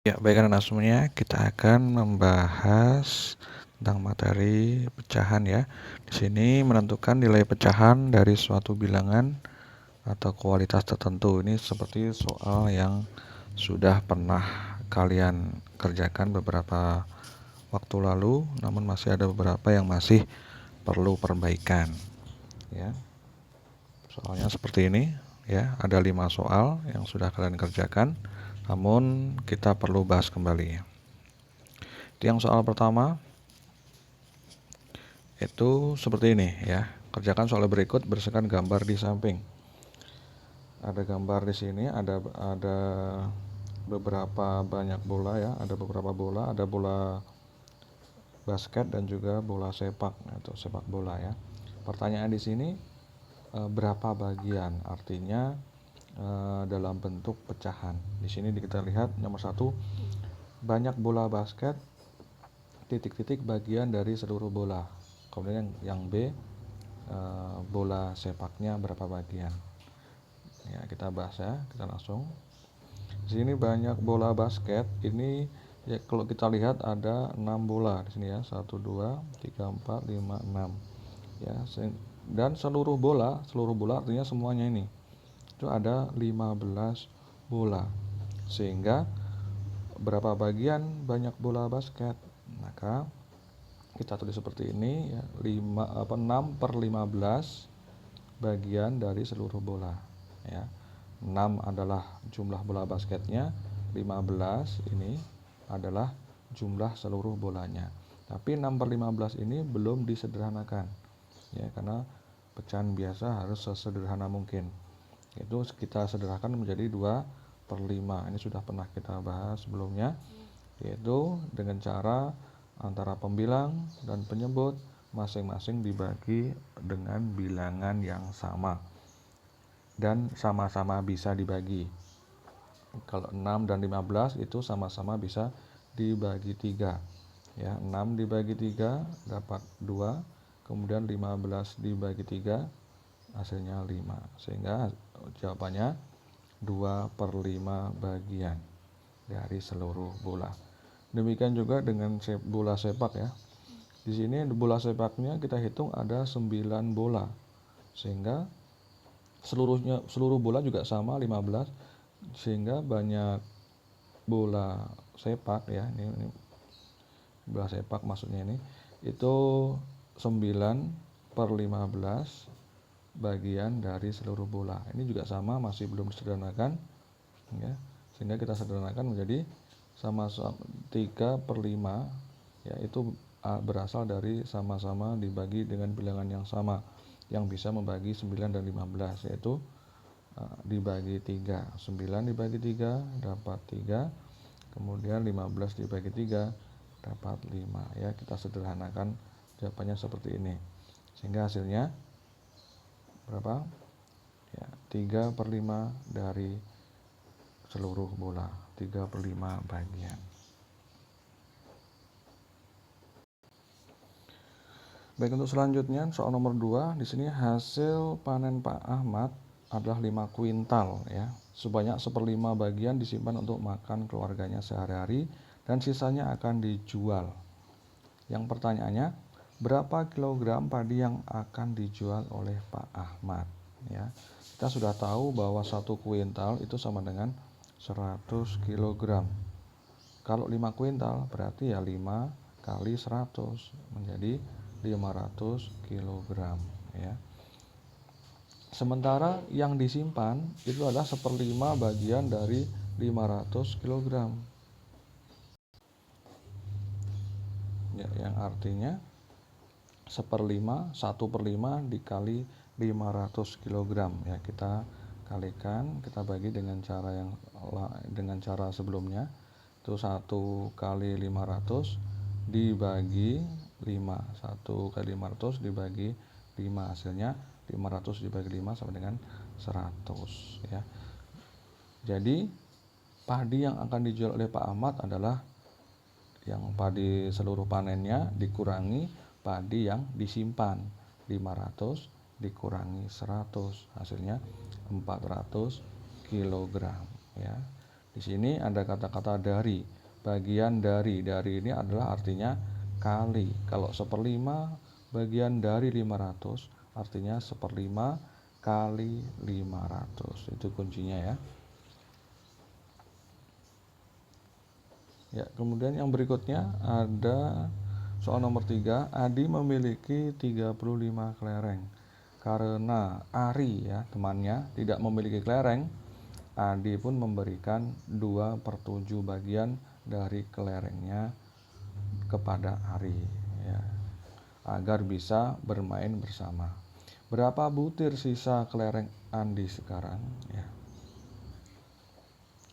Ya, baik anak semuanya, kita akan membahas tentang materi pecahan ya. Di sini menentukan nilai pecahan dari suatu bilangan atau kualitas tertentu. Ini seperti soal yang sudah pernah kalian kerjakan beberapa waktu lalu, namun masih ada beberapa yang masih perlu perbaikan ya. Soalnya seperti ini ya, ada 5 soal yang sudah kalian kerjakan, namun kita perlu bahas kembali. Yang soal pertama itu seperti ini ya. Kerjakan soal berikut berdasarkan gambar di samping. Ada gambar di sini, ada beberapa banyak bola ya, ada beberapa bola, ada bola basket dan juga bola sepak atau sepak bola ya. Pertanyaan di sini berapa bagian? Artinya dalam bentuk pecahan. Di sini kita lihat nomor 1, banyak bola basket titik-titik bagian dari seluruh bola. Kemudian yang B, bola sepaknya berapa bagian. Ya, kita bahas ya, kita langsung. Di sini banyak bola basket. Ini ya, kalau kita lihat ada 6 bola di sini ya. 1 2 3 4 5 6. Ya, dan seluruh bola artinya semuanya ini. Itu ada 15 bola. Sehingga berapa bagian banyak bola basket? Maka kita tulis seperti ini ya, 6/15 bagian dari seluruh bola ya. 6 adalah jumlah bola basketnya, 15 ini adalah jumlah seluruh bolanya. Tapi 6/15 ini belum disederhanakan ya, karena pecahan biasa harus sesederhana mungkin. Itu kita sederhanakan menjadi 2/5. Ini sudah pernah kita bahas sebelumnya, yaitu dengan cara antara pembilang dan penyebut masing-masing dibagi dengan bilangan yang sama dan sama-sama bisa dibagi. Kalau 6 dan 15 itu sama-sama bisa dibagi 3 ya. 6 dibagi 3 dapat 2, kemudian 15 dibagi 3 hasilnya 5, sehingga jawabannya 2/5 bagian dari seluruh bola. Demikian juga dengan bola sepak ya. Di sini bola sepaknya kita hitung ada 9 bola, sehingga seluruh bola juga sama 15, sehingga banyak bola sepak ya. Ini bola sepak maksudnya ini itu 9/15 bagian dari seluruh bola. Ini juga sama, masih belum disederhanakan ya, sehingga kita sederhanakan menjadi sama-sama 3/5 ya, itu berasal dari sama-sama dibagi dengan bilangan yang sama yang bisa membagi 9 dan 15, yaitu dibagi 3. 9 dibagi 3 dapat 3, kemudian 15 dibagi 3 dapat 5 ya. Kita sederhanakan jawabannya seperti ini, sehingga hasilnya berapa ya, 3/5 dari seluruh bola, 3/5 bagian. Baik, untuk selanjutnya soal nomor 2, di sini hasil panen Pak Ahmad adalah 5 kuintal ya. Sebanyak 1/5 bagian disimpan untuk makan keluarganya sehari-hari dan sisanya akan dijual. Yang pertanyaannya, berapa kilogram padi yang akan dijual oleh Pak Ahmad ya. Kita sudah tahu bahwa 1 kuintal itu sama dengan 100 kilogram. Kalau 5 kuintal berarti ya 5 kali 100 menjadi 500 kilogram ya. Sementara yang disimpan itu adalah 1/5 bagian dari 500 kilogram ya, yang artinya 1/5 dikali 500 kilogram ya. Kita kalikan, kita bagi dengan cara sebelumnya, itu 1 kali 500 dibagi 5. 1 kali 500 dibagi 5, hasilnya 500 dibagi 5 sama dengan 100 ya. Jadi padi yang akan dijual oleh Pak Ahmad adalah yang padi seluruh panennya dikurangi padi yang disimpan, 500 dikurangi 100, hasilnya 400 kilogram ya. Di sini ada kata-kata dari, bagian dari. Dari ini adalah artinya kali. Kalau 1/5 bagian dari 500 artinya 1/5 kali 500. Itu kuncinya ya. Ya, kemudian yang berikutnya ada soal nomor 3. Adi memiliki 35 kelereng. Karena Ari ya temannya tidak memiliki kelereng, Adi pun memberikan 2/7 bagian dari kelerengnya kepada Ari ya, agar bisa bermain bersama. Berapa butir sisa kelereng Andi sekarang ya?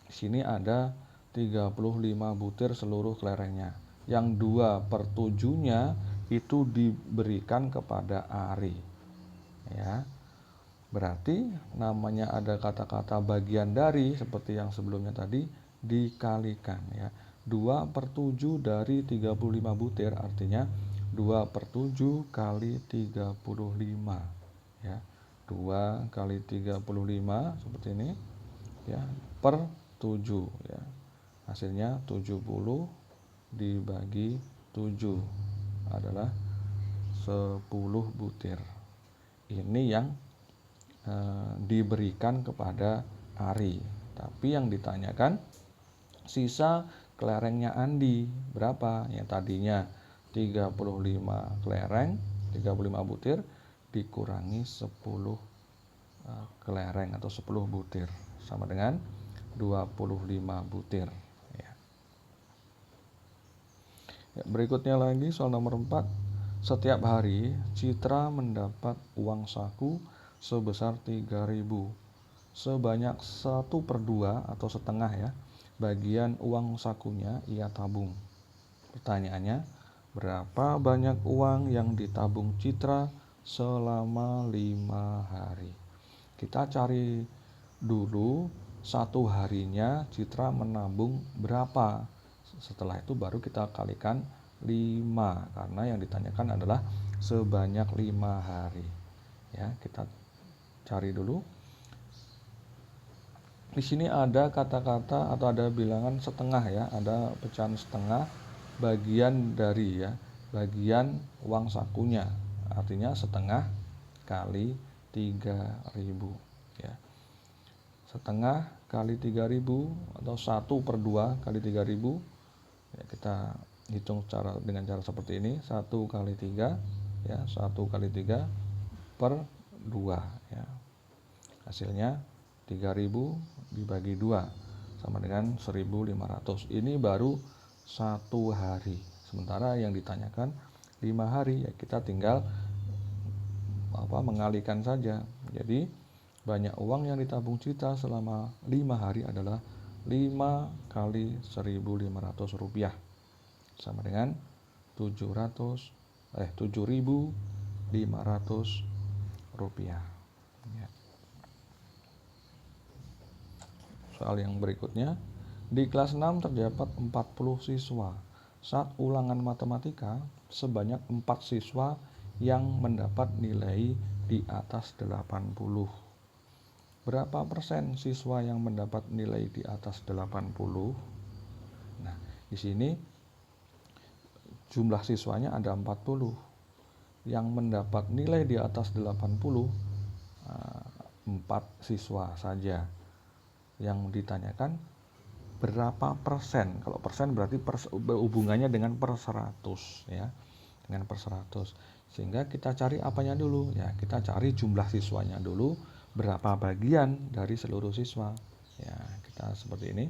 Di sini ada 35 butir seluruh kelerengnya. Yang 2/7-nya itu diberikan kepada Ari. Ya. Berarti namanya ada kata-kata bagian dari seperti yang sebelumnya tadi dikalikan ya. 2/7 dari 35 butir artinya 2/7 kali 35 ya. 2 kali 35 seperti ini ya per 7 ya. Hasilnya 70 dibagi 7 adalah 10 butir. Ini yang diberikan kepada Ari. Tapi yang ditanyakan sisa kelerengnya Andi berapa? Yang tadinya 35 kelereng, 35 butir dikurangi 10 kelereng atau 10 butir sama dengan 25 butir ya. Berikutnya lagi soal nomor 4. Setiap hari Citra mendapat uang saku sebesar 3.000. Sebanyak 1/2 atau setengah ya bagian uang sakunya ia tabung. Pertanyaannya, berapa banyak uang yang ditabung Citra selama 5 hari? Kita cari dulu 1 harinya Citra menabung berapa. Setelah itu baru kita kalikan 5 karena yang ditanyakan adalah sebanyak 5 hari. Ya, kita cari dulu. Di sini ada kata-kata atau ada bilangan setengah ya, ada pecahan setengah bagian dari ya, bagian uang sakunya. Artinya setengah kali 3.000 ya. Setengah kali 3.000 atau 1/2 kali 3.000 ya, kita hitung dengan cara seperti ini. 1 kali 3 ya, 1 kali 3 per 2 ya. Hasilnya 3.000 dibagi 2 sama dengan 1.500. Ini baru 1 hari. Sementara yang ditanyakan 5 hari ya, kita tinggal mengalihkan saja. Jadi banyak uang yang ditabung Citra selama 5 hari adalah 5 kali 1.500 rupiah sama dengan 7.500 rupiah ya. Soal yang berikutnya, di kelas 6 terdapat 40 siswa. Saat ulangan matematika, sebanyak 4 siswa yang mendapat nilai di atas 80. Berapa persen siswa yang mendapat nilai di atas 80? Nah, di sini jumlah siswanya ada 40. Yang mendapat nilai di atas 80 4 siswa saja. Yang ditanyakan berapa persen? Kalau persen berarti hubungannya dengan per 100 ya. Dengan per 100. Sehingga kita cari apanya dulu? Ya, kita cari jumlah siswanya dulu, berapa bagian dari seluruh siswa. Ya, kita seperti ini.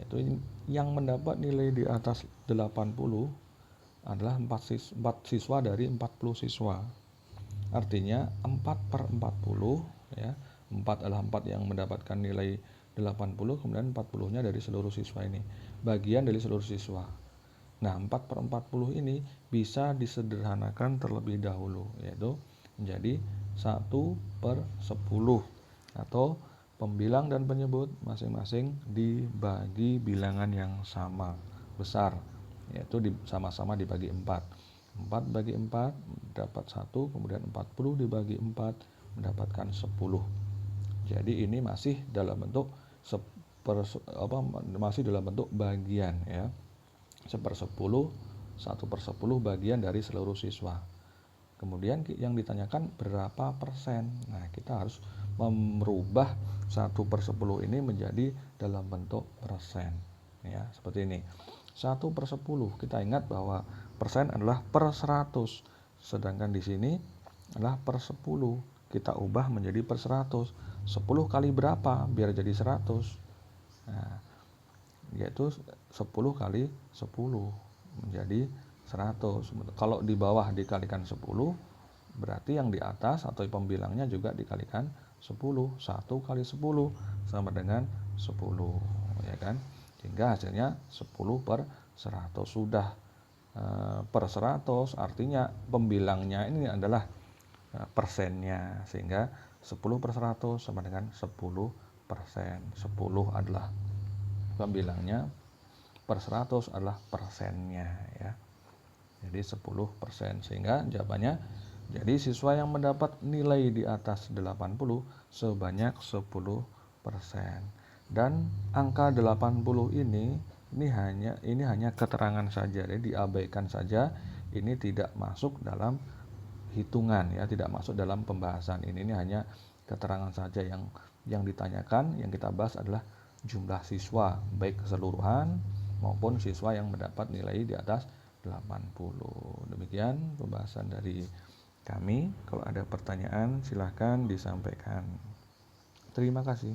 Itu yang mendapat nilai di atas 80 adalah 4 siswa dari 40 siswa. Artinya 4/40 ya. 4 adalah 4 yang mendapatkan nilai 80, kemudian 40-nya dari seluruh siswa ini. Bagian dari seluruh siswa. Nah, 4/40 ini bisa disederhanakan terlebih dahulu, yaitu menjadi 1/10 atau pembilang dan penyebut masing-masing dibagi bilangan yang sama besar, yaitu sama-sama dibagi 4. 4 bagi 4 dapat 1, kemudian 40 dibagi 4 mendapatkan 10. Jadi ini masih dalam bentuk masih dalam bentuk bagian ya. 1/10, 1/10 bagian dari seluruh siswa. Kemudian yang ditanyakan berapa persen. Nah, kita harus merubah 1/10 ini menjadi dalam bentuk persen. Ya, seperti ini. 1/10, kita ingat bahwa persen adalah per 100. Sedangkan di sini adalah per 10. Kita ubah menjadi per 100. 10 kali berapa biar jadi 100? Nah, yaitu 10 kali 10 menjadi 100. Kalau di bawah dikalikan 10, berarti yang di atas atau pembilangnya juga dikalikan 10. 1 kali 10 sama dengan 10, ya kan? Sehingga hasilnya 10 per 100. Sudah per 100, artinya pembilangnya ini adalah persennya, sehingga 10 per 100 sama dengan 10%. 10 adalah pembilangnya, per 100 adalah persennya ya. Jadi 10%, sehingga jawabannya, jadi siswa yang mendapat nilai di atas 80 sebanyak 10%. Dan angka 80 ini hanya keterangan saja, jadi diabaikan saja, ini tidak masuk dalam hitungan ya, tidak masuk dalam pembahasan ini hanya keterangan saja. Yang ditanyakan, yang kita bahas adalah jumlah siswa, baik keseluruhan maupun siswa yang mendapat nilai di atas 80. Demikian pembahasan dari kami. Kalau ada pertanyaan silahkan disampaikan. Terima kasih.